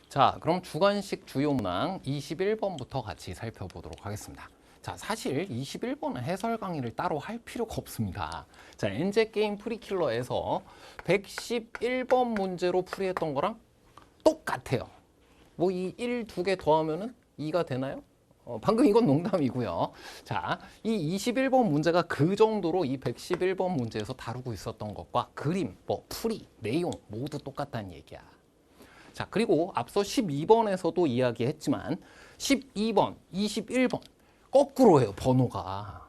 자, 그럼 주관식 주요 문항 21번부터 같이 살펴보도록 하겠습니다. 자, 사실 21번은 해설 강의를 따로 할 필요가 없습니다. 자, 엔제게임 프리킬러에서 111번 문제로 풀이했던 거랑 똑같아요. 뭐 이 1, 2개 더하면은 2가 되나요? 방금 이건 농담이고요. 자, 이 21번 문제가 그 정도로 이 111번 문제에서 다루고 있었던 것과 그림, 뭐 풀이, 내용 모두 똑같다는 얘기야. 자, 그리고 앞서 12번에서도 이야기했지만 12번, 21번 거꾸로 해요, 번호가.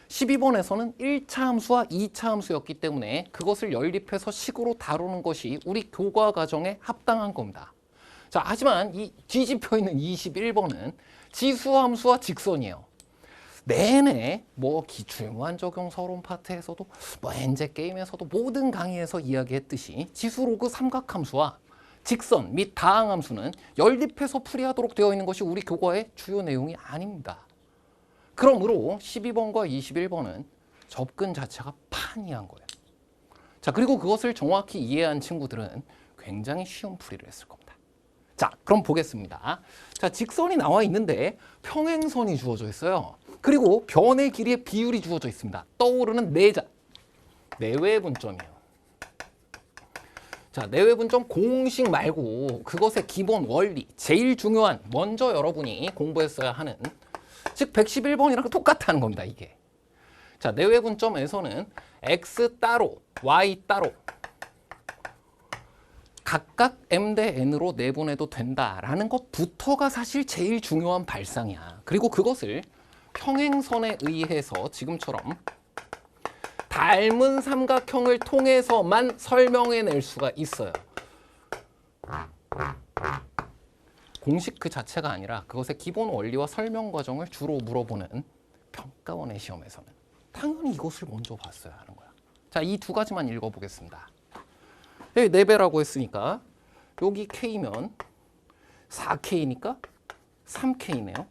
12번에서는 1차 함수와 2차 함수였기 때문에 그것을 연립해서 식으로 다루는 것이 우리 교과 과정에 합당한 겁니다. 자, 하지만 이 뒤집혀 있는 21번은 지수함수와 직선이에요. 내내 뭐 기출무한 적용 서론 파트에서도 뭐 엔제 게임에서도 모든 강의에서 이야기했듯이 지수 로그 삼각함수와 직선 및 다항함수는 연립해서 풀이하도록 되어 있는 것이 우리 교과의 주요 내용이 아닙니다. 그러므로 12번과 21번은 접근 자체가 판이한 거예요. 자, 그리고 그것을 정확히 이해한 친구들은 굉장히 쉬운 풀이를 했을 겁니다. 자, 그럼 보겠습니다. 자, 직선이 나와 있는데 평행선이 주어져 있어요. 그리고 변의 길이의 비율이 주어져 있습니다. 떠오르는 내자, 내외 분점이에요. 자, 내외 분점 공식 말고 그것의 기본 원리, 제일 중요한 먼저 여러분이 공부했어야 하는, 즉 111번이랑 똑같다는 겁니다, 이게. 자, 내외 분점에서는 x 따로, y 따로 각각 m 대 n으로 내분해도 된다라는 것부터가 사실 제일 중요한 발상이야. 그리고 그것을 평행선에 의해서 지금처럼 닮은 삼각형을 통해서만 설명해낼 수가 있어요. 공식 그 자체가 아니라 그것의 기본 원리와 설명 과정을 주로 물어보는 평가원의 시험에서는 당연히 이것을 먼저 봤어야 하는 거야. 자, 이 두 가지만 읽어보겠습니다. 여기 4배라고 했으니까 여기 K면 4K니까 3K네요.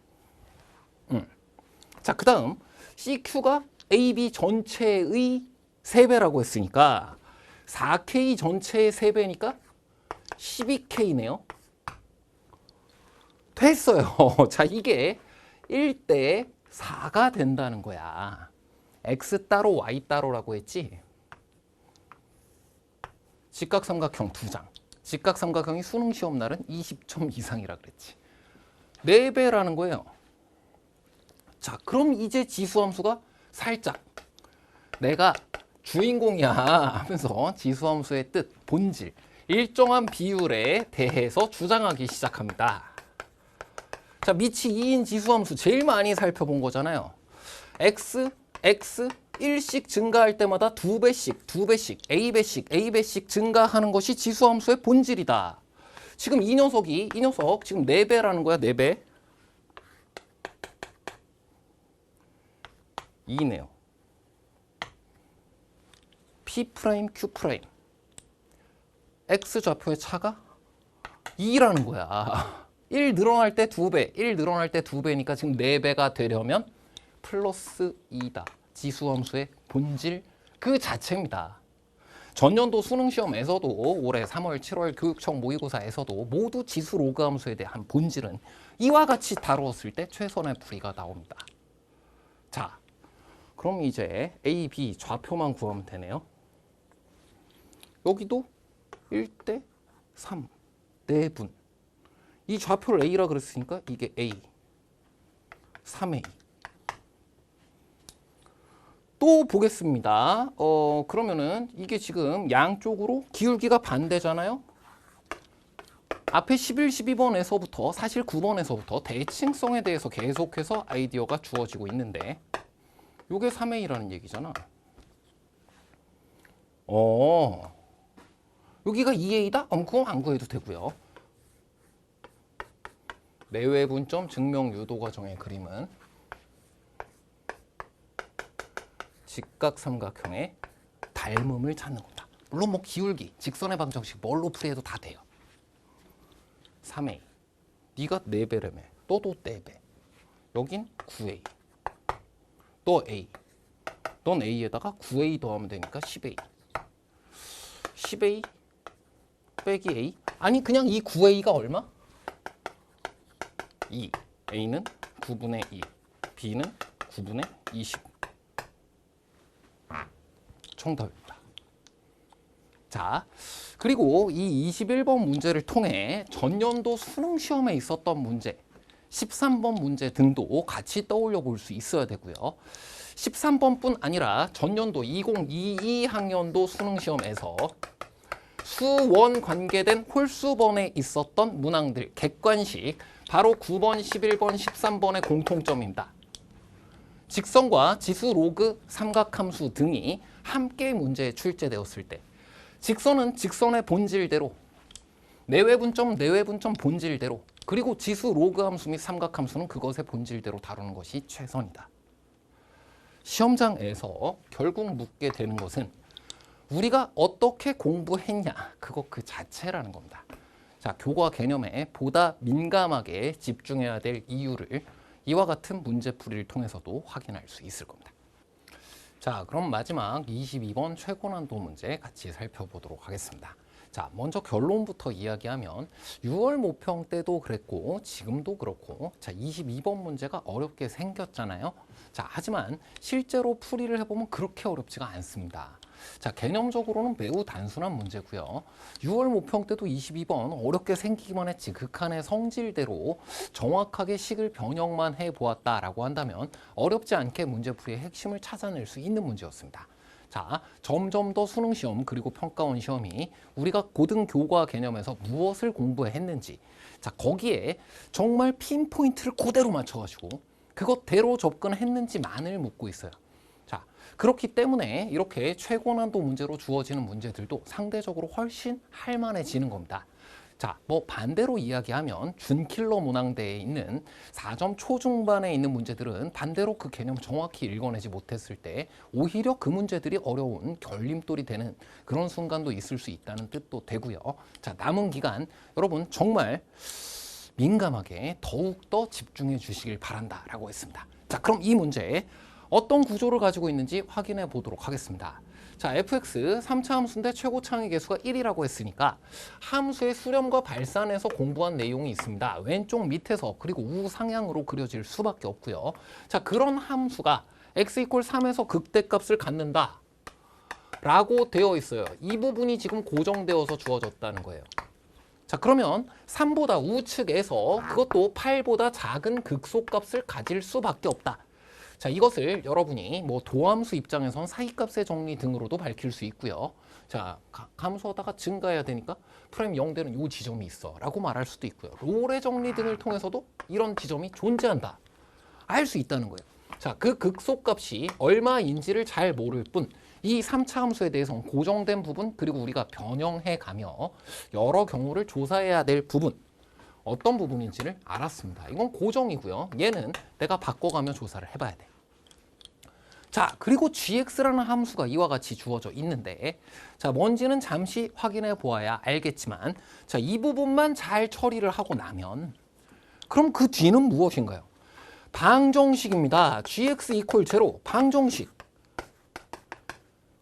자, 그 다음 CQ가 AB 전체의 3배라고 했으니까 4K 전체의 3배니까 12K네요. 됐어요. 자, 이게 1대 4가 된다는 거야. X 따로 Y 따로라고 했지. 직각삼각형 2장. 직각삼각형이 수능 시험 날은 20점 이상이라 그랬지. 4배라는 거예요. 자, 그럼 이제 지수함수가 살짝 내가 주인공이야 하면서 지수함수의 뜻, 본질, 일정한 비율에 대해서 주장하기 시작합니다. 자, 밑이 2인 지수함수 제일 많이 살펴본 거잖아요. x, 1씩 증가할 때마다 2배씩, A배씩 증가하는 것이 지수함수의 본질이다. 지금 이 녀석 지금 4배라는 거야, 4배. 2네요. P', Q'. X 좌표의 차가 2라는 거야. 1 늘어날 때 2배, 1 늘어날 때 2배니까 지금 4배가 되려면 플러스 2다. 지수함수의 본질 그 자체입니다. 전년도 수능시험에서도 올해 3월, 7월 교육청 모의고사에서도 모두 지수 로그 함수에 대한 본질은 이와 같이 다루었을 때 최선의 풀이가 나옵니다. 자, 그럼 이제 A, B 좌표만 구하면 되네요. 여기도 1대 3, 4분. 이 좌표를 A라 그랬으니까 이게 A, 3A. 또 보겠습니다. 그러면은 이게 지금 양쪽으로 기울기가 반대잖아요. 앞에 11, 12번에서부터 사실 9번에서부터 대칭성에 대해서 계속해서 아이디어가 주어지고 있는데 이게 3A라는 얘기잖아. 여기가 2A다? 그럼 안 구해도 되고요. 내외 분점 증명 유도 과정의 그림은 직각삼각형의 닮음을 찾는 겁니다. 물론 뭐 기울기, 직선의 방정식 뭘로 풀이해도 다 돼요. 3A. 네가 4배라며. 너도 4배. 여긴 9A. 또 A. 넌 A에다가 9A 더하면 되니까 10A. 10A 빼기 A? 아니 그냥 이 9A가 얼마? 2, A는 9분의 2, B는 9분의 20. 정답입니다. 자, 그리고 이 21번 문제를 통해 전년도 수능 시험에 있었던 문제, 13번 문제 등도 같이 떠올려 볼 수 있어야 되고요. 13번뿐 아니라 전년도 2022 학년도 수능 시험에서 수원 관계된 홀수번에 있었던 문항들 객관식 바로 9번, 11번, 13번의 공통점입니다. 직선과 지수 로그 삼각함수 등이 함께 문제에 출제되었을 때 직선은 직선의 본질대로, 내외분점 내외분점 본질대로, 그리고 지수 로그 함수 및 삼각함수는 그것의 본질대로 다루는 것이 최선이다. 시험장에서 결국 묻게 되는 것은 우리가 어떻게 공부했냐, 그것 그 자체라는 겁니다. 자, 교과 개념에 보다 민감하게 집중해야 될 이유를 이와 같은 문제풀이를 통해서도 확인할 수 있을 겁니다. 자, 그럼 마지막 22번 최고난도 문제 같이 살펴보도록 하겠습니다. 자, 먼저 결론부터 이야기하면 6월 모평 때도 그랬고 지금도 그렇고, 자, 22번 문제가 어렵게 생겼잖아요. 자, 하지만 실제로 풀이를 해보면 그렇게 어렵지가 않습니다. 자, 개념적으로는 매우 단순한 문제고요. 6월 모평 때도 22번 어렵게 생기기만 했지 극한의 성질대로 정확하게 식을 변형만 해보았다라고 한다면 어렵지 않게 문제풀이의 핵심을 찾아낼 수 있는 문제였습니다. 자, 점점 더 수능 시험 그리고 평가원 시험이 우리가 고등 교과 개념에서 무엇을 공부했는지, 자, 거기에 정말 핀포인트를 그대로 맞춰가지고 그것대로 접근했는지만을 묻고 있어요. 자, 그렇기 때문에 이렇게 최고난도 문제로 주어지는 문제들도 상대적으로 훨씬 할만해지는 겁니다. 자, 뭐 반대로 이야기하면 준킬러 문항대에 있는 4점 초중반에 있는 문제들은 반대로 그 개념 정확히 읽어내지 못했을 때 오히려 그 문제들이 어려운 결림돌이 되는 그런 순간도 있을 수 있다는 뜻도 되고요. 자, 남은 기간 여러분 정말 민감하게 더욱더 집중해 주시길 바란다라고 했습니다. 자, 그럼 이 문제 어떤 구조를 가지고 있는지 확인해 보도록 하겠습니다. 자, fx 3차 함수인데 최고 창의 개수가 1이라고 했으니까 함수의 수렴과 발산에서 공부한 내용이 있습니다. 왼쪽 밑에서 그리고 우상향으로 그려질 수밖에 없고요. 자, 그런 함수가 x = 3에서 극대값을 갖는다 라고 되어 있어요. 이 부분이 지금 고정되어서 주어졌다는 거예요. 자, 그러면 3보다 우측에서 그것도 8보다 작은 극소값을 가질 수밖에 없다. 자, 이것을 여러분이 뭐 도함수 입장에선 사이값의 정리 등으로도 밝힐 수 있고요. 자, 함수하다가 증가해야 되니까 프라임 0되는 이 지점이 있어 라고 말할 수도 있고요. 롤의 정리 등을 통해서도 이런 지점이 존재한다 알 수 있다는 거예요. 자, 그 극소값이 얼마인지를 잘 모를 뿐 이 3차 함수에 대해서는 고정된 부분 그리고 우리가 변형해 가며 여러 경우를 조사해야 될 부분, 어떤 부분인지를 알았습니다. 이건 고정이고요. 얘는 내가 바꿔가며 조사를 해봐야 돼. 자, 그리고 gx라는 함수가 이와 같이 주어져 있는데, 자, 뭔지는 잠시 확인해 보아야 알겠지만, 자, 이 부분만 잘 처리를 하고 나면 그럼 그 뒤는 무엇인가요? 방정식입니다. gx = 0, 방정식.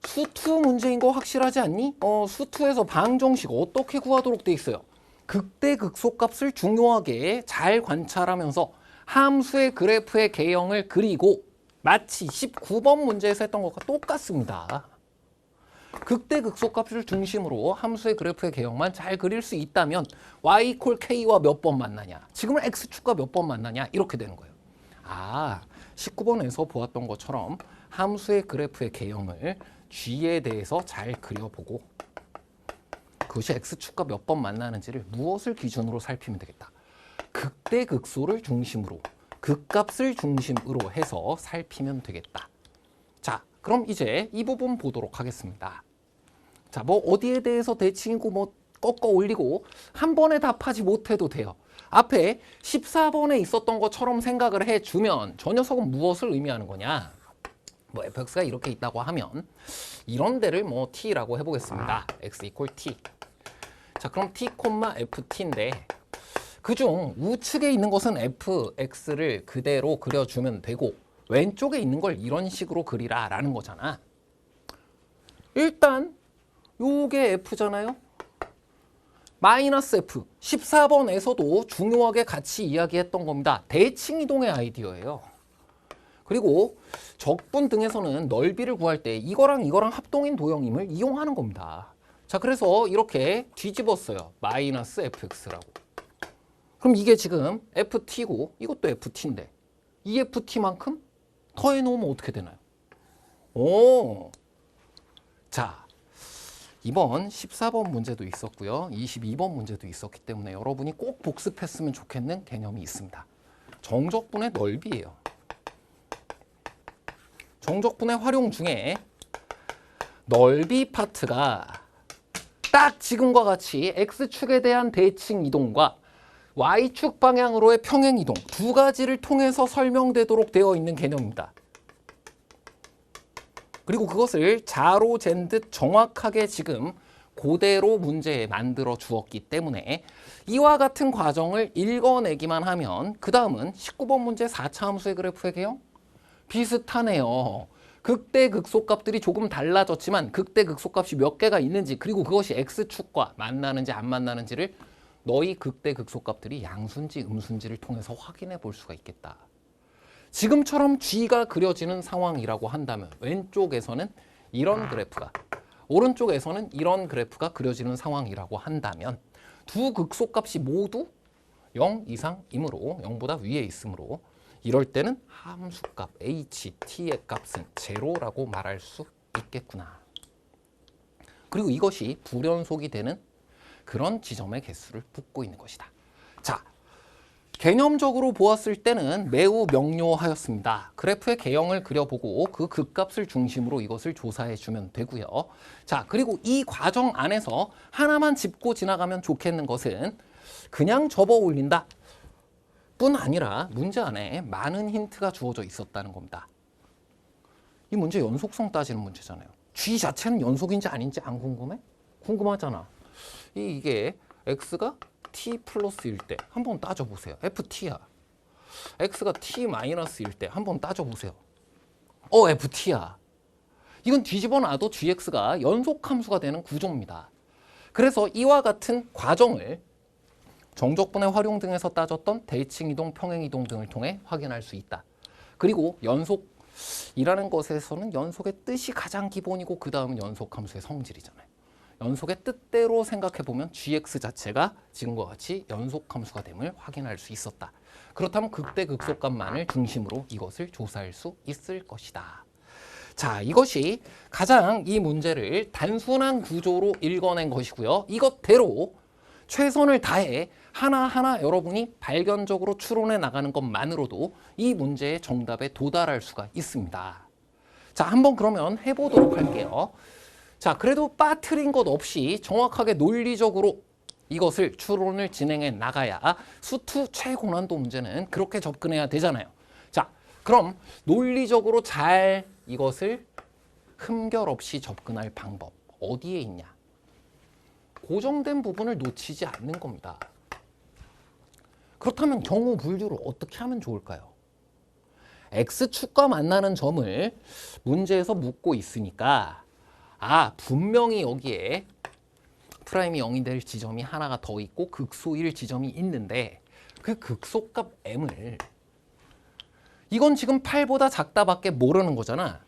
수2 문제인 거 확실하지 않니? 수2에서 방정식 어떻게 구하도록 돼 있어요? 극대 극소값을 중요하게 잘 관찰하면서 함수의 그래프의 개형을 그리고 마치 19번 문제에서 했던 것과 똑같습니다. 극대 극소값을 중심으로 함수의 그래프의 개형만 잘 그릴 수 있다면 y = k와 몇 번 만나냐? 지금은 x축과 몇 번 만나냐? 이렇게 되는 거예요. 아, 19번에서 보았던 것처럼 함수의 그래프의 개형을 g에 대해서 잘 그려보고 그것이 x축과 몇 번 만나는지를 무엇을 기준으로 살피면 되겠다. 극대 극소를 중심으로 극값을 중심으로 해서 살피면 되겠다. 자, 그럼 이제 이 부분 보도록 하겠습니다. 자, 뭐 어디에 대해서 대칭이고 뭐 꺾어 올리고 한 번에 답하지 못해도 돼요. 앞에 14번에 있었던 것처럼 생각을 해주면 저 녀석은 무엇을 의미하는 거냐? 뭐 fx가 이렇게 있다고 하면 이런 데를 뭐 t라고 해보겠습니다. x = t. 자, 그럼 t, ft인데 그중 우측에 있는 것은 fx를 그대로 그려주면 되고 왼쪽에 있는 걸 이런 식으로 그리라 라는 거잖아. 일단 요게 f잖아요. 마이너스 F 14번에서도 중요하게 같이 이야기했던 겁니다. 대칭 이동의 아이디어예요. 그리고 적분 등에서는 넓이를 구할 때 이거랑 이거랑 합동인 도형임을 이용하는 겁니다. 자, 그래서 이렇게 뒤집었어요. 마이너스 fx라고. 그럼 이게 지금 ft고 이것도 ft인데 이 ft만큼 더해놓으면 어떻게 되나요? 오, 자, 이번 14번 문제도 있었고요. 22번 문제도 있었기 때문에 여러분이 꼭 복습했으면 좋겠는 개념이 있습니다. 정적분의 넓이예요. 정적분의 활용 중에 넓이 파트가 딱 지금과 같이 X축에 대한 대칭 이동과 Y축 방향으로의 평행 이동 두 가지를 통해서 설명되도록 되어 있는 개념입니다. 그리고 그것을 자로 잰 듯 정확하게 지금 그대로 문제에 만들어 주었기 때문에 이와 같은 과정을 읽어내기만 하면 그 다음은 19번 문제 4차 함수의 그래프의 개형 비슷하네요. 극대 극소값들이 조금 달라졌지만 극대 극소값이 몇 개가 있는지 그리고 그것이 X축과 만나는지 안 만나는지를 너희 극대 극소값들이 양수인지 음수인지를 통해서 확인해 볼 수가 있겠다. 지금처럼 G가 그려지는 상황이라고 한다면 왼쪽에서는 이런 그래프가 오른쪽에서는 이런 그래프가 그려지는 상황이라고 한다면 두 극소값이 모두 0 이상이므로 0보다 위에 있으므로 이럴 때는 함수값 ht의 값은 제로라고 말할 수 있겠구나. 그리고 이것이 불연속이 되는 그런 지점의 개수를 묻고 있는 것이다. 자, 개념적으로 보았을 때는 매우 명료하였습니다. 그래프의 개형을 그려보고 그 극값을 중심으로 이것을 조사해 주면 되고요. 자, 그리고 이 과정 안에서 하나만 짚고 지나가면 좋겠는 것은 그냥 접어 올린다 뿐 아니라 문제 안에 많은 힌트가 주어져 있었다는 겁니다. 이 문제 연속성 따지는 문제잖아요. G 자체는 연속인지 아닌지 안 궁금해? 궁금하잖아. 이게 x가 t 플러스일 때 한번 따져보세요. ft야. x가 t 마이너스일 때 한번 따져보세요. ft야. 이건 뒤집어 놔도 gx가 연속함수가 되는 구조입니다. 그래서 이와 같은 과정을 정적분의 활용 등에서 따졌던 대칭 이동, 평행 이동 등을 통해 확인할 수 있다. 그리고 연속이라는 것에서는 연속의 뜻이 가장 기본이고 그 다음은 연속함수의 성질이잖아요. 연속의 뜻대로 생각해보면 gx 자체가 지금과 같이 연속함수가 됨을 확인할 수 있었다. 그렇다면 극대 극소값만을 중심으로 이것을 조사할 수 있을 것이다. 자, 이것이 가장 이 문제를 단순한 구조로 읽어낸 것이고요. 이것대로 최선을 다해 하나하나 여러분이 발견적으로 추론해 나가는 것만으로도 이 문제의 정답에 도달할 수가 있습니다. 자, 한번 그러면 해보도록 할게요. 자, 그래도 빠뜨린 것 없이 정확하게 논리적으로 이것을 추론을 진행해 나가야 수투 최고난도 문제는 그렇게 접근해야 되잖아요. 자, 그럼 논리적으로 잘 이것을 흠결 없이 접근할 방법 어디에 있냐? 고정된 부분을 놓치지 않는 겁니다. 그렇다면 경우 분류를 어떻게 하면 좋을까요? X축과 만나는 점을 문제에서 묻고 있으니까 분명히 여기에 프라임이 0이 될 지점이 하나가 더 있고 극소일 지점이 있는데 그 극소값 m을 이건 지금 8보다 작다밖에 모르는 거잖아.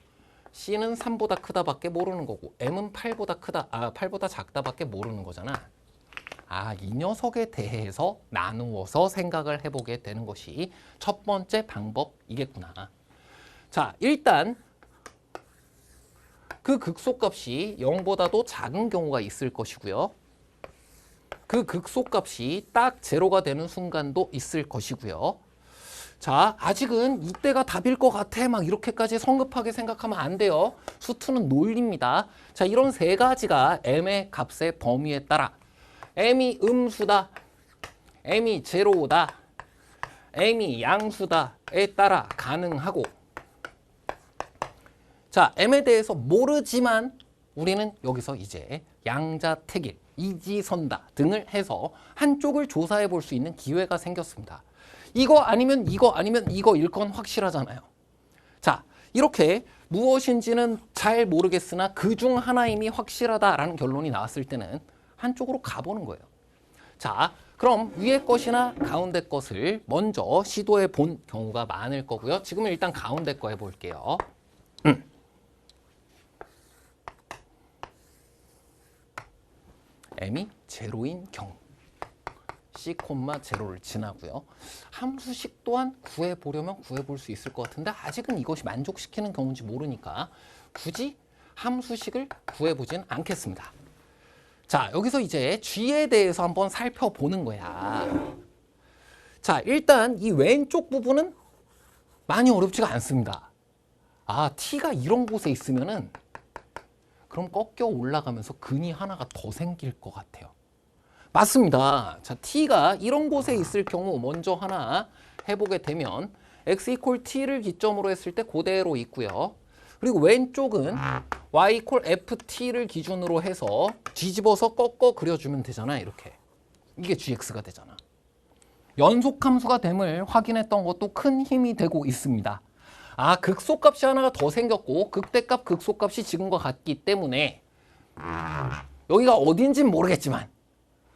C는 3보다 크다밖에 모르는 거고 M은 8보다 작다밖에 모르는 거잖아. 이 녀석에 대해서 나누어서 생각을 해보게 되는 것이 첫 번째 방법이겠구나. 자, 일단 그 극소값이 0보다도 작은 경우가 있을 것이고요. 그 극소값이 딱 제로가 되는 순간도 있을 것이고요. 자, 아직은 이때가 답일 것 같아 막 이렇게까지 성급하게 생각하면 안 돼요. 수투는 논리입니다. 자, 이런 세 가지가 m의 값의 범위에 따라 m이 음수다, m이 제로다, m이 양수다에 따라 가능하고 자, m에 대해서 모르지만 우리는 여기서 이제 양자택일, 이지선다 등을 해서 한쪽을 조사해 볼 수 있는 기회가 생겼습니다. 이거 아니면 이거일 건 확실하잖아요. 자, 이렇게 무엇인지는 잘 모르겠으나 그중 하나임이 확실하다라는 결론이 나왔을 때는 한쪽으로 가보는 거예요. 자, 그럼 위에 것이나 가운데 것을 먼저 시도해 본 경우가 많을 거고요. 지금은 일단 가운데 거 해볼게요. m이 제로인 경우 c, 제로를 지나고요. 함수식 또한 구해보려면 구해볼 수 있을 것 같은데 아직은 이것이 만족시키는 경우인지 모르니까 굳이 함수식을 구해보진 않겠습니다. 자, 여기서 이제 g에 대해서 한번 살펴보는 거야. 자, 일단 이 왼쪽 부분은 많이 어렵지가 않습니다. 아, t가 이런 곳에 있으면은 그럼 꺾여 올라가면서 근이 하나가 더 생길 것 같아요. 맞습니다. 자, t가 이런 곳에 있을 경우 먼저 하나 해보게 되면 x equal t를 기점으로 했을 때 그대로 있고요. 그리고 왼쪽은 y equal ft를 기준으로 해서 뒤집어서 꺾어 그려주면 되잖아. 이렇게. 이게 gx가 되잖아. 연속함수가 됨을 확인했던 것도 큰 힘이 되고 있습니다. 아, 극소값이 하나가 더 생겼고 극대값, 극소값이 지금과 같기 때문에 여기가 어딘지는 모르겠지만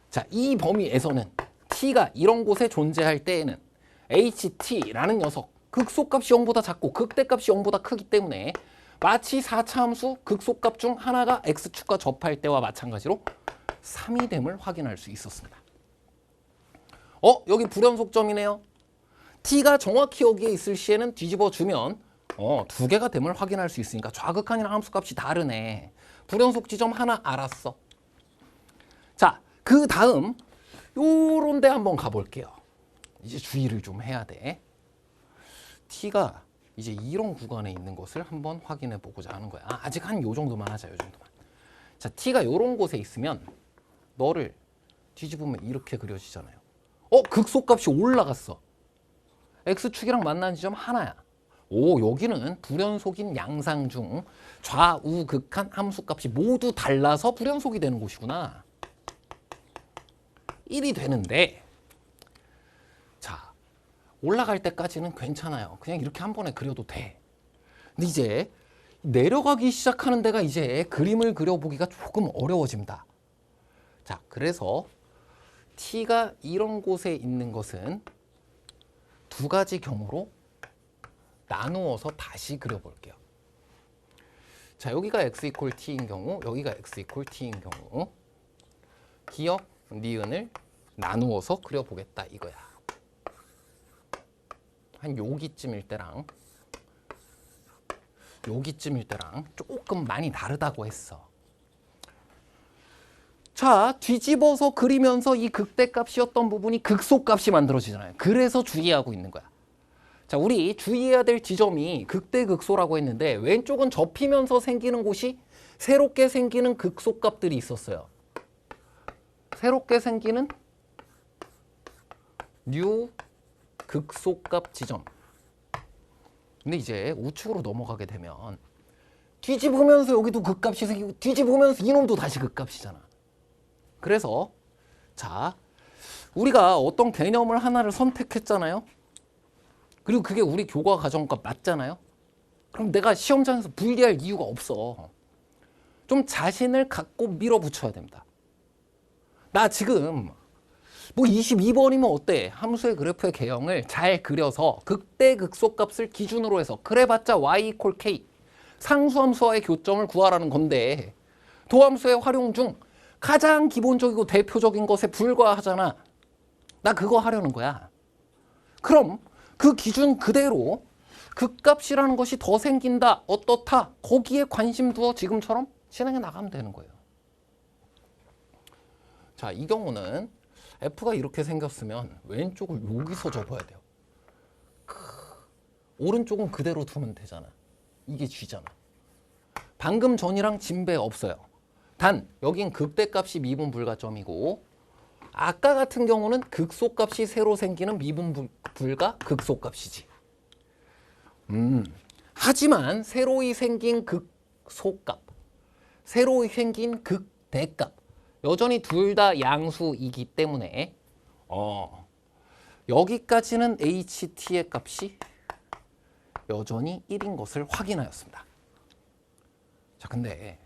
자, 이 범위에서는 t가 이런 곳에 존재할 때에는 ht라는 녀석 극소값이 0보다 작고 극대값이 0보다 크기 때문에 마치 4차 함수 극소값 중 하나가 x축과 접할 때와 마찬가지로 3이 됨을 확인할 수 있었습니다. 여기 불연속점이네요. t가 정확히 여기에 있을 시에는 뒤집어주면 두 개가 됨을 확인할 수 있으니까 좌극한이랑 함수값이 다르네. 불연속 지점 하나 알았어. 자, 그 다음 요런 데 한번 가볼게요. 이제 주의를 좀 해야 돼. t가 이제 이런 구간에 있는 것을 한번 확인해 보고자 하는 거야. 아직 한 요 정도만 하자, 요 정도만. 자, t가 요런 곳에 있으면 너를 뒤집으면 이렇게 그려지잖아요. 극소값이 올라갔어. x축이랑 만나는 지점 하나야. 오, 여기는 불연속인 양상 중 좌우 극한 함수값이 모두 달라서 불연속이 되는 곳이구나. 1이 되는데 자, 올라갈 때까지는 괜찮아요. 그냥 이렇게 한 번에 그려도 돼. 근데 이제 내려가기 시작하는 데가 이제 그림을 그려보기가 조금 어려워집니다. 자, 그래서 t가 이런 곳에 있는 것은 두 가지 경우로 나누어서 다시 그려볼게요. 자, 여기가 x equal t인 경우, 여기가 x equal t인 경우 기억, 니은을 나누어서 그려보겠다 이거야. 한 여기쯤일 때랑 여기쯤일 때랑 조금 많이 다르다고 했어. 자, 뒤집어서 그리면서 이 극대값이었던 부분이 극소값이 만들어지잖아요. 그래서 주의하고 있는 거야. 자, 우리 주의해야 될 지점이 극대극소라고 했는데 왼쪽은 접히면서 생기는 곳이 새롭게 생기는 극소값들이 있었어요. 새롭게 생기는 뉴 극소값 지점. 근데 이제 우측으로 넘어가게 되면 뒤집으면서 여기도 극값이 생기고 뒤집으면서 이놈도 다시 극값이잖아. 그래서 자, 우리가 어떤 개념을 하나를 선택했잖아요. 그리고 그게 우리 교과 과정과 맞잖아요. 그럼 내가 시험장에서 불리할 이유가 없어. 좀 자신을 갖고 밀어붙여야 됩니다. 나 지금 뭐 22번이면 어때? 함수의 그래프의 개형을 잘 그려서 극대 극소값을 기준으로 해서 그래봤자 y equal k 상수함수와의 교점을 구하라는 건데 도함수의 활용 중 가장 기본적이고 대표적인 것에 불과하잖아. 나 그거 하려는 거야. 그럼 그 기준 그대로 극값이라는 것이 더 생긴다, 어떻다, 거기에 관심 두어 지금처럼 진행해 나가면 되는 거예요. 자, 이 경우는 f가 이렇게 생겼으면 왼쪽을 여기서 접어야 돼요. 오른쪽은 그대로 두면 되잖아. 이게 g잖아. 방금 전이랑 진배 없어요. 단 여긴 극대값이 미분 불가점이고 아까 같은 경우는 극소값이 새로 생기는 미분 불가 극소값이지. 하지만 새로이 생긴 극소값, 새로이 생긴 극대값 여전히 둘 다 양수이기 때문에 여기까지는 ht의 값이 여전히 1인 것을 확인하였습니다. 자, 근데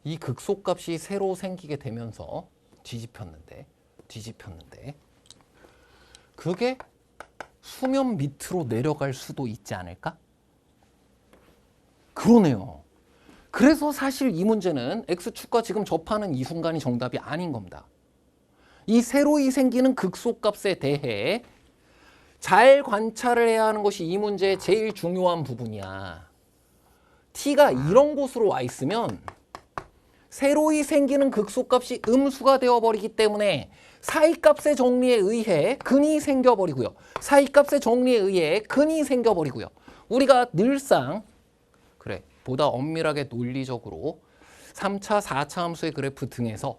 이 극소값이 새로 생기게 되면서 뒤집혔는데 뒤집혔는데 그게 수면 밑으로 내려갈 수도 있지 않을까? 그러네요. 그래서 사실 이 문제는 X축과 지금 접하는 이 순간이 정답이 아닌 겁니다. 이 새로이 생기는 극소값에 대해 잘 관찰을 해야 하는 것이 이 문제의 제일 중요한 부분이야. t가 이런 곳으로 와 있으면 새로이 생기는 극소값이 음수가 되어버리기 때문에 사이값의 정리에 의해 근이 생겨버리고요. 사이값의 정리에 의해 근이 생겨버리고요. 우리가 늘상 그래 보다 엄밀하게 논리적으로 3차, 4차 함수의 그래프 등에서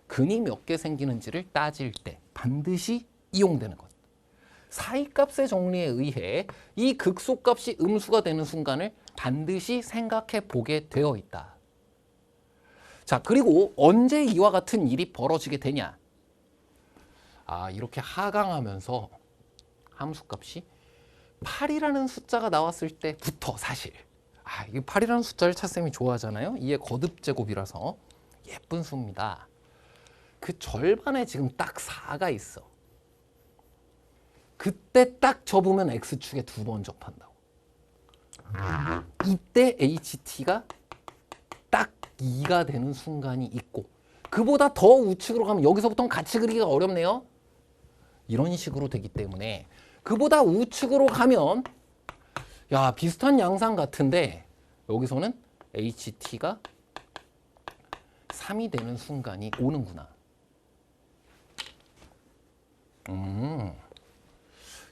근이 몇 개 생기는지를 따질 때 반드시 이용되는 것. 사이값의 정리에 의해 이 극소값이 음수가 되는 순간을 반드시 생각해 보게 되어 있다. 자, 그리고 언제 이와 같은 일이 벌어지게 되냐? 아, 이렇게 하강하면서 함수값이 8이라는 숫자가 나왔을 때부터 사실 이 8이라는 숫자를 차쌤이 좋아하잖아요. 이게 거듭제곱이라서 예쁜 수입니다. 그 절반에 지금 딱 4가 있어. 그때 딱 접으면 X축에 2번 접한다고. 이때 HT가 딱 2가 되는 순간이 있고 그보다 더 우측으로 가면 여기서부터는 같이 그리기가 어렵네요. 이런 식으로 되기 때문에 그보다 우측으로 가면 야 비슷한 양상 같은데 여기서는 HT가 3이 되는 순간이 오는구나.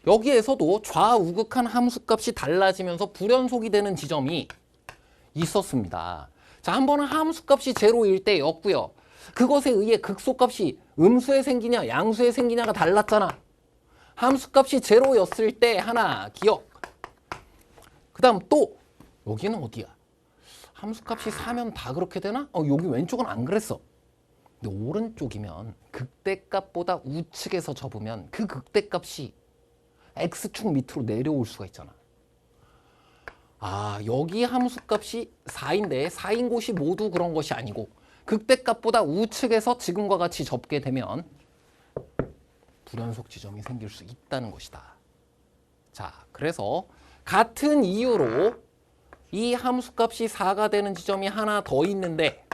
여기에서도 좌우극한 함수값이 달라지면서 불연속이 되는 지점이 있었습니다. 자, 한 번은 함수값이 제로일 때였고요. 그것에 의해 극소값이 음수에 생기냐 양수에 생기냐가 달랐잖아. 함수값이 제로였을 때 하나 기억. 그 다음 또 여기는 어디야? 함수값이 4면 다 그렇게 되나? 여기 왼쪽은 안 그랬어. 근데 오른쪽이면 극대값보다 우측에서 접으면 그 극대값이 X축 밑으로 내려올 수가 있잖아. 아, 여기 함수값이 4인데 4인 곳이 모두 그런 것이 아니고 극대값보다 우측에서 지금과 같이 접게 되면 불연속 지점이 생길 수 있다는 것이다. 자, 그래서 같은 이유로 이 함수값이 4가 되는 지점이 하나 더 있는데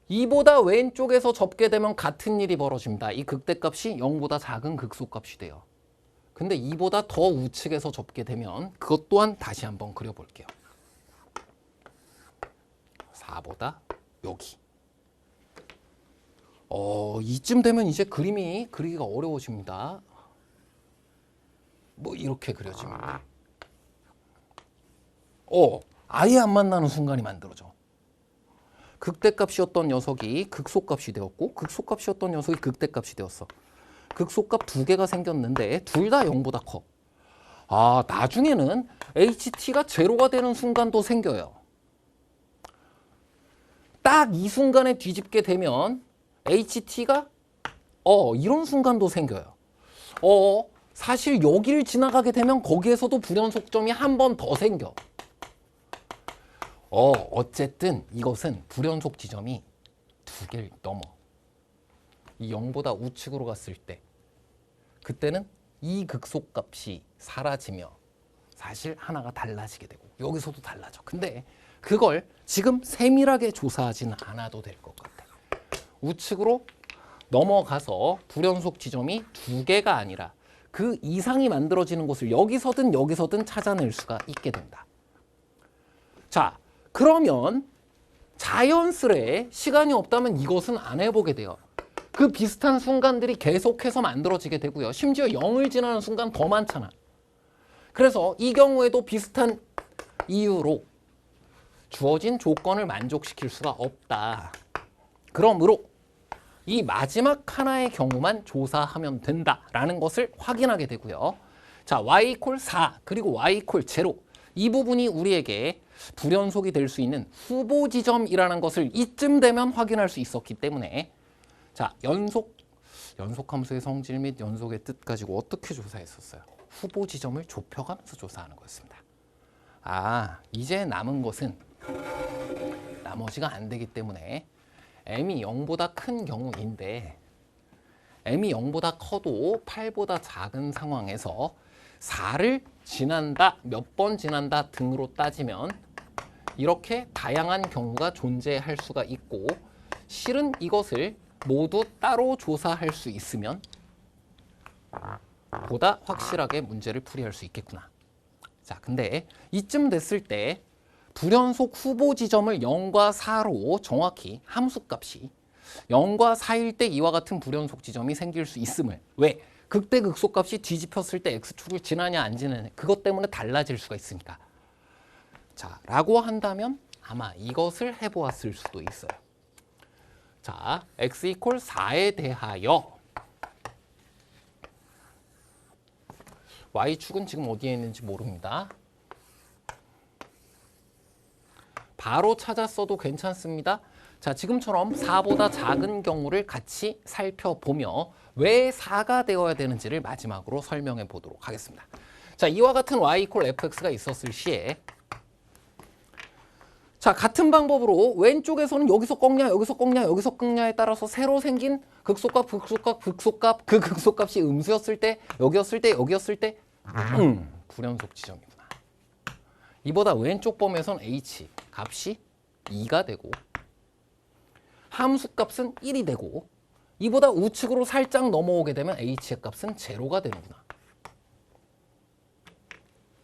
이보다 왼쪽에서 접게 되면 같은 일이 벌어집니다. 이 극대값이 0보다 작은 극소값이 돼요. 근데 이보다 더 우측에서 접게 되면 그것 또한 다시 한번 그려볼게요. 4보다 여기. 이쯤 되면 이제 그림이 그리기가 어려워집니다. 뭐 이렇게 그려집니다. 아예 안 만나는 순간이 만들어져. 극대값이었던 녀석이 극소값이 되었고 극소값이었던 녀석이 극대값이 되었어. 극소값 2개가 생겼는데 둘 다 0보다 커. 아, 나중에는 HT가 제로가 되는 순간도 생겨요. 딱 이 순간에 뒤집게 되면 HT가 이런 순간도 생겨요. 사실 여기를 지나가게 되면 거기에서도 불연속점이 한 번 더 생겨. 어쨌든 이것은 불연속 지점이 2개를 넘어. 이 0보다 우측으로 갔을 때 그때는 이 극소값이 사라지며 사실 하나가 달라지게 되고 여기서도 달라져. 근데 그걸 지금 세밀하게 조사하지는 않아도 될 것 같아. 우측으로 넘어가서 불연속 지점이 2개가 아니라 그 이상이 만들어지는 곳을 여기서든 찾아낼 수가 있게 된다. 자, 그러면 자연스레 시간이 없다면 이것은 안 해보게 돼요. 그 비슷한 순간들이 계속해서 만들어지게 되고요. 심지어 0을 지나는 순간 더 많잖아. 그래서 이 경우에도 비슷한 이유로 주어진 조건을 만족시킬 수가 없다. 그러므로 이 마지막 하나의 경우만 조사하면 된다라는 것을 확인하게 되고요. 자, y = 4 그리고 y = 0. 이 부분이 우리에게 불연속이 될 수 있는 후보 지점이라는 것을 이쯤 되면 확인할 수 있었기 때문에 자, 연속함수의 성질 및 연속의 뜻 가지고 어떻게 조사했었어요? 후보 지점을 좁혀가면서 조사하는 거였습니다. 아, 이제 남은 것은 나머지가 안 되기 때문에 m이 0보다 큰 경우인데 m이 0보다 커도 8보다 작은 상황에서 4를 지난다, 몇 번 지난다 등으로 따지면 이렇게 다양한 경우가 존재할 수가 있고 실은 이것을 모두 따로 조사할 수 있으면 보다 확실하게 문제를 풀이할 수 있겠구나. 자, 근데 이쯤 됐을 때 불연속 후보 지점을 0과 4로 정확히 함수값이 0과 4일 때 이와 같은 불연속 지점이 생길 수 있음을 왜? 극대 극소값이 뒤집혔을 때 x축을 지나냐 안 지나냐 그것 때문에 달라질 수가 있으니까. 자, 라고 한다면 아마 이것을 해보았을 수도 있어요. 자, x 이퀄 4에 대하여 y축은 지금 어디에 있는지 모릅니다. 바로 찾았어도 괜찮습니다. 자, 지금처럼 4보다 작은 경우를 같이 살펴보며 왜 4가 되어야 되는지를 마지막으로 설명해 보도록 하겠습니다. 자, 이와 같은 y 이퀄 fx가 있었을 시에 자, 같은 방법으로 왼쪽에서는 여기서 꺾냐, 여기서 꺾냐, 여기서 꺾냐에 따라서 새로 생긴 극소값, 극소값, 극소값, 그 극소값이 음수였을 때, 여기였을 때, 여기였을 때 불연속 지점이구나. 이보다 왼쪽 범위에선 h 값이 2가 되고 함수 값은 1이 되고 이보다 우측으로 살짝 넘어오게 되면 h의 값은 0가 되는구나.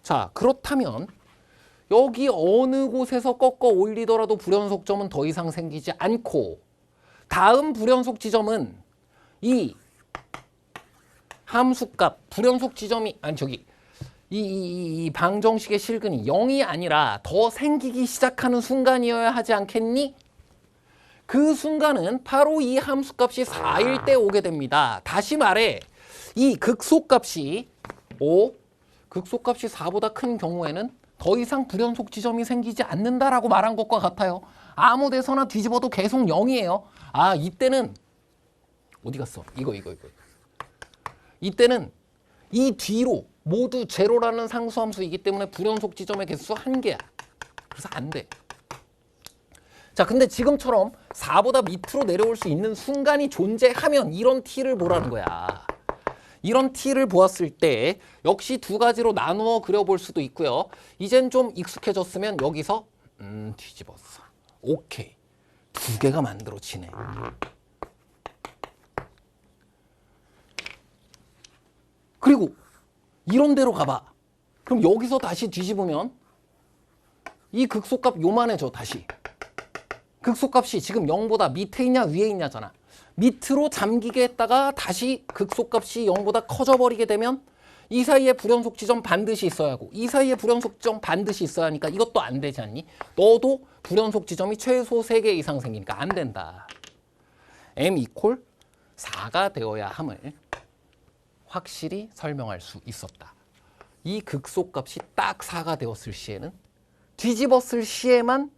자, 그렇다면 여기 어느 곳에서 꺾어 올리더라도 불연속점은 더 이상 생기지 않고 다음 불연속 지점은 이 함수값 불연속 지점이 아니 저기 이 방정식의 실근이 0이 아니라 더 생기기 시작하는 순간이어야 하지 않겠니? 그 순간은 바로 이 함수값이 4일 때 오게 됩니다. 다시 말해 이 극소값이 5, 극소값이 4보다 큰 경우에는 더 이상 불연속 지점이 생기지 않는다라고 말한 것과 같아요. 아무 데서나 뒤집어도 계속 0이에요. 아, 이때는 어디 갔어? 이거. 이때는 이 뒤로 모두 제로라는 상수함수이기 때문에 불연속 지점의 개수 1개야. 그래서 안 돼. 자, 근데 지금처럼 4보다 밑으로 내려올 수 있는 순간이 존재하면 이런 t를 보라는 거야. 이런 t를 보았을 때 역시 두 가지로 나누어 그려볼 수도 있고요. 이젠 좀 익숙해졌으면 여기서 뒤집었어. 오케이. 두 개가 만들어지네. 그리고 이런 데로 가봐. 그럼 여기서 다시 뒤집으면 이 극소값 요만해져 다시. 극소값이 지금 0보다 밑에 있냐 위에 있냐잖아. 밑으로 잠기게 했다가 다시 극소값이 0보다 커져버리게 되면 이 사이에 불연속 지점 반드시 있어야 하고 이 사이에 불연속 지점 반드시 있어야 하니까 이것도 안 되지 않니? 너도 불연속 지점이 최소 3개 이상 생기니까 안 된다. m 이퀄 4가 되어야 함을 확실히 설명할 수 있었다. 이 극소값이 딱 4가 되었을 시에는 뒤집었을 시에만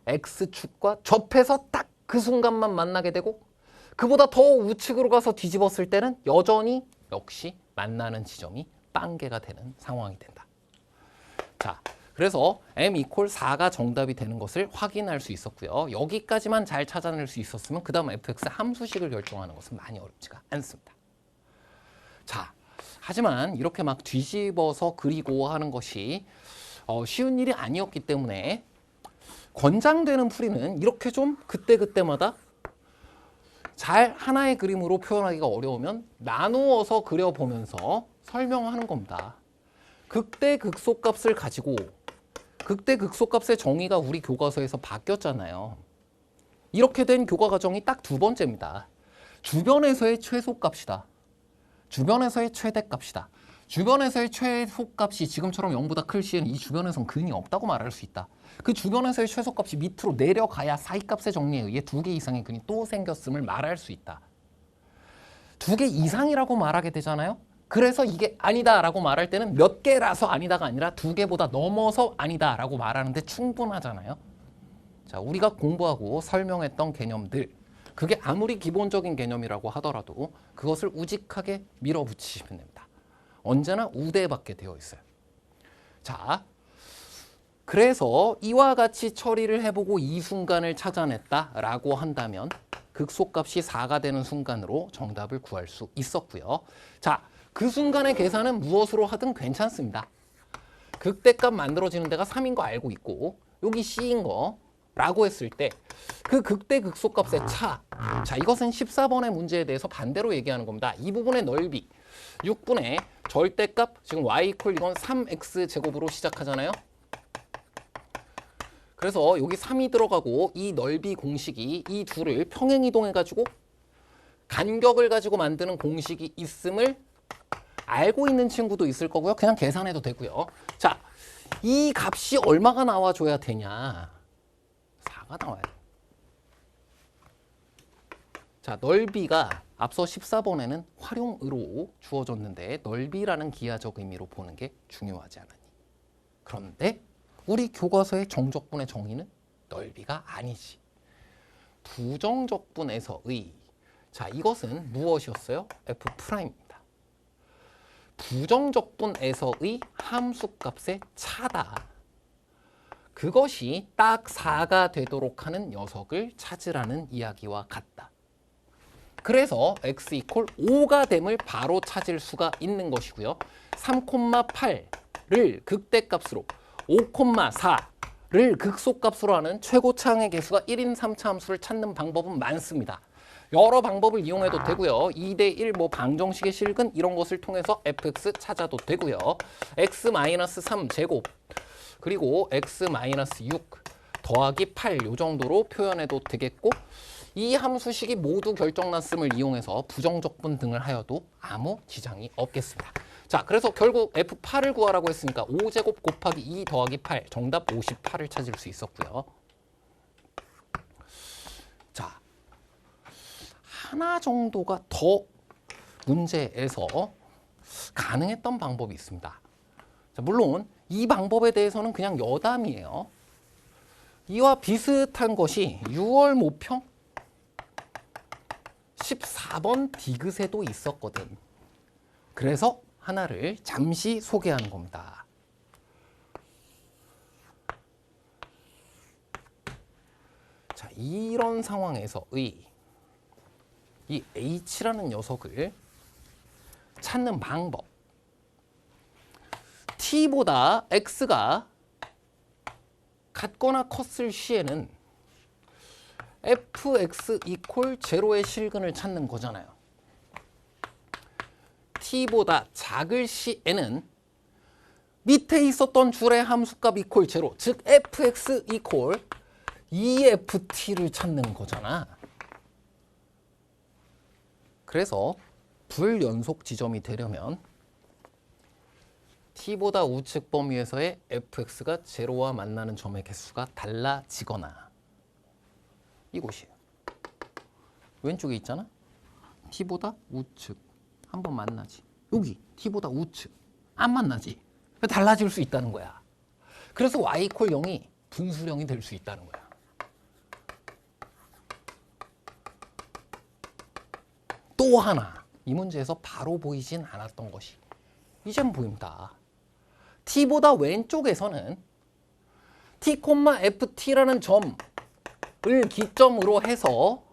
x축과 접해서 딱 그 순간만 만나게 되고 그보다 더 우측으로 가서 뒤집었을 때는 여전히 역시 만나는 지점이 빵개가 되는 상황이 된다. 자, 그래서 m 이퀄 4가 정답이 되는 것을 확인할 수 있었고요. 여기까지만 잘 찾아낼 수 있었으면 그 다음 fx 함수식을 결정하는 것은 많이 어렵지가 않습니다. 자, 하지만 이렇게 막 뒤집어서 그리고 하는 것이 쉬운 일이 아니었기 때문에 권장되는 풀이는 이렇게 좀 그때그때마다 잘 하나의 그림으로 표현하기가 어려우면 나누어서 그려보면서 설명하는 겁니다. 극대 극소값을 가지고 극대 극소값의 정의가 우리 교과서에서 바뀌었잖아요. 이렇게 된 교과 과정이 딱 두 번째입니다. 주변에서의 최소값이다. 주변에서의 최대값이다. 주변에서의 최소값이 지금처럼 0보다 클 시에는 이 주변에선 근이 없다고 말할 수 있다. 그 주변에서의 최소값이 밑으로 내려가야 사이값의 정리에 의해 2개 이상의 근이 또 생겼음을 말할 수 있다. 2개 이상이라고 말하게 되잖아요. 그래서 이게 아니다라고 말할 때는 몇 개라서 아니다가 아니라 2개보다 넘어서 아니다라고 말하는데 충분하잖아요. 자, 우리가 공부하고 설명했던 개념들, 그게 아무리 기본적인 개념이라고 하더라도 그것을 우직하게 밀어붙이시면 됩니다. 언제나 우대받게 되어 있어요. 자, 그래서 이와 같이 처리를 해보고 이 순간을 찾아냈다라고 한다면 극소값이 4가 되는 순간으로 정답을 구할 수 있었고요. 자, 그 순간의 계산은 무엇으로 하든 괜찮습니다. 극대값 만들어지는 데가 3인 거 알고 있고 여기 C인 거라고 했을 때 그 극대 극소값의 차, 자 이것은 14번의 문제에 대해서 반대로 얘기하는 겁니다. 이 부분의 넓이 6분의 절대값, 지금 y 이건 3x 제곱으로 시작하잖아요. 그래서 여기 3이 들어가고 이 넓이 공식이 이 둘을 평행이동해가지고 간격을 가지고 만드는 공식이 있음을 알고 있는 친구도 있을 거고요. 그냥 계산해도 되고요. 자, 이 값이 얼마가 나와줘야 되냐? 4가 나와야 돼. 자, 넓이가 앞서 14번에는 활용으로 주어졌는데 넓이라는 기하적 의미로 보는 게 중요하지 않으니. 그런데 우리 교과서의 정적분의 정의는 넓이가 아니지. 부정적분에서의, 자 이것은 무엇이었어요? F'입니다. 부정적분에서의 함수값의 차다. 그것이 딱 4가 되도록 하는 녀석을 찾으라는 이야기와 같다. 그래서 x 이퀄 5가 됨을 바로 찾을 수가 있는 것이고요. 3,8를 극대값으로 5,4를 극소값으로 하는 최고차항의 개수가 1인 3차 함수를 찾는 방법은 많습니다. 여러 방법을 이용해도 되고요. 2대1 뭐 방정식의 실근 이런 것을 통해서 fx 찾아도 되고요. x-3 제곱 그리고 x-6 더하기 8 요 정도로 표현해도 되겠고 이 함수식이 모두 결정났음을 이용해서 부정적분 등을 하여도 아무 지장이 없겠습니다. 자, 그래서 결국 F8을 구하라고 했으니까 5제곱 곱하기 2 더하기 8, 정답 58을 찾을 수 있었고요. 자, 하나 정도가 더 문제에서 가능했던 방법이 있습니다. 자, 물론 이 방법에 대해서는 그냥 여담이에요. 이와 비슷한 것이 6월 모평 14번 디귿에도 있었거든. 그래서 하나를 잠시 소개하는 겁니다. 자, 이런 상황에서의 이 h라는 녀석을 찾는 방법. t보다 x가 같거나 컸을 시에는 fx 이퀄 제로의 실근을 찾는 거잖아요. t보다 작을 시에는 밑에 있었던 줄의 함수값 이퀄 제로, 즉 fx 이퀄 2ft를 찾는 거잖아. 그래서 불연속 지점이 되려면 t보다 우측 범위에서의 fx가 제로와 만나는 점의 개수가 달라지거나 이곳이에요. 왼쪽에 있잖아. t보다 우측 한번 만나지. 여기 t보다 우측 안 만나지. 달라질 수 있다는 거야. 그래서 y 이퀄 0이 분수령이 될 수 있다는 거야. 또 하나, 이 문제에서 바로 보이진 않았던 것이 이젠 보입니다. t보다 왼쪽에서는 t, ft라는 점을 기점으로 해서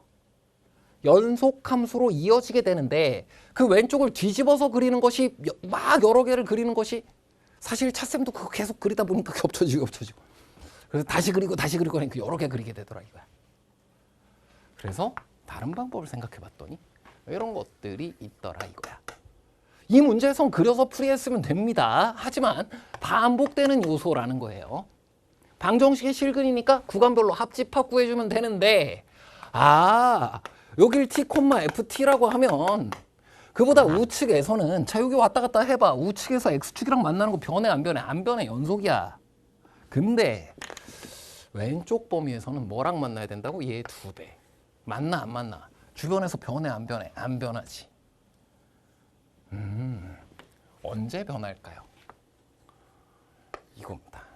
연속함수로 이어지게 되는데 그 왼쪽을 뒤집어서 그리는 것이 막 여러 개를 그리는 것이 사실 차쌤도 그거 계속 그리다 보니까 겹쳐지고 그래서 다시 그리고 하니까 여러 개 그리게 되더라 이거야. 그래서 다른 방법을 생각해 봤더니 이런 것들이 있더라 이거야. 이 문제에선 그려서 풀이했으면 됩니다. 하지만 반복되는 요소라는 거예요. 방정식의 실근이니까 구간별로 합집합 구해주면 되는데 여길 t, ft라고 하면 그보다 우측에서는 자 여기 왔다 갔다 해봐. 우측에서 x축이랑 만나는 거 변해 안 변해? 안 변해. 연속이야. 근데 왼쪽 범위에서는 뭐랑 만나야 된다고? 얘 2배. 만나 안 만나? 주변에서 변해 안 변해? 안 변하지. 언제 변할까요? 이겁니다.